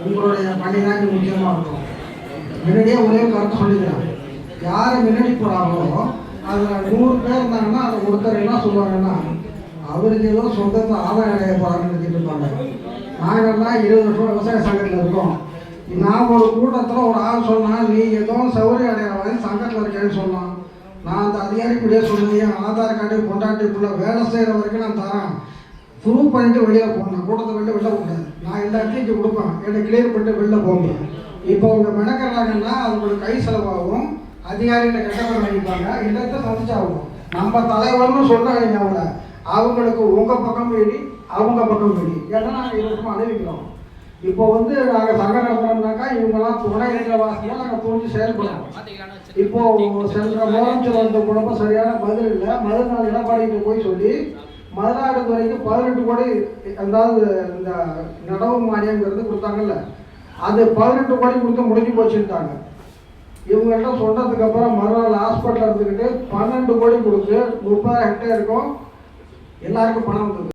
உங்களுடைய பணி தான் முக்கியமாக இருக்கும். முன்னாடியே ஒரே கருத்து சொல்லிக்கிறாங்க, யார் முன்னாடி போகிறாங்களோ அதில் 100 பேர் இருந்தாங்கன்னா அதை ஒருத்தர் என்ன சொல்லுவாங்கன்னா அவருக்கு ஏதோ சொந்தத்தை ஆதாயம் அடைய போகிறாங்கன்னு நினச்சிட்டு இருப்பாங்க. நாங்கள்லாம் 20 வருஷம் விவசாய சங்கத்தில் இருக்கோம். நான் ஒரு கூட்டத்தில் ஒரு ஆள் சொன்னால் நீ ஏதோ சௌகரியம் அடையிற மாதிரி சங்கத்தில் இருக்கேன்னு சொன்னான். நான் அந்த அதிகாரிக்குள்ளேயே சொன்னது என் ஆதார் கார்டு கொண்டாட்டிக்குள்ளே வேலை செய்கிற வரைக்கும் நான் தரேன், ப்ரூவ் பண்ணிட்டு வெளியில் போகணும், கூட்டத்தை வெளில போகக்கூடாது, நான் எல்லாத்தையும் இங்கே கொடுப்பேன், என்னை கிளியர் பண்ணிட்டு வெளில போகணும். இப்போ அவங்க மெனக்கிறாங்கன்னா அவங்களுக்கு கை செலவாகும், அதிகாரிகிட்ட கெட்ட பண்ணிப்பாங்க, இடத்தை சந்திச்சாகும். நம்ம தலைவர்னு சொல்கிறாங்க அவங்கள, அவங்களுக்கு உங்கள் பக்கம் வேடி அவங்க பக்கம் வேடி, ஏன்னா நாங்கள் 20 வருஷமாக அனுபவிக்கிறோம். இப்போ நாங்கள் சங்கம் நடத்துறோம்னாக்கா இவங்கெல்லாம் துணை இருக்கிற வாசியாக நாங்கள் துணிஞ்சு செயல்படுறோம். இப்போ சென்ற முதலமைச்சர் வந்த குழப்பம் சரியான பதில் இல்லை. மதுநாள் எடப்பாடிக்கு போய் சொல்லி மதுநாடு வரைக்கும் 18 கோடி, அதாவது இந்த நடவு மானியங்கிறது கொடுத்தாங்கல்ல, அது 18 கோடி கொடுத்து முடிஞ்சு போச்சுட்டாங்க. இவங்கள்ட்ட சொன்னதுக்கு அப்புறம் மறுநாள் ஹாஸ்பிட்டல் இருந்துக்கிட்டு 12 கோடி கொடுத்து 30,000 ஹெக்டேருக்கும் எல்லாருக்கும் பணம் வந்தது.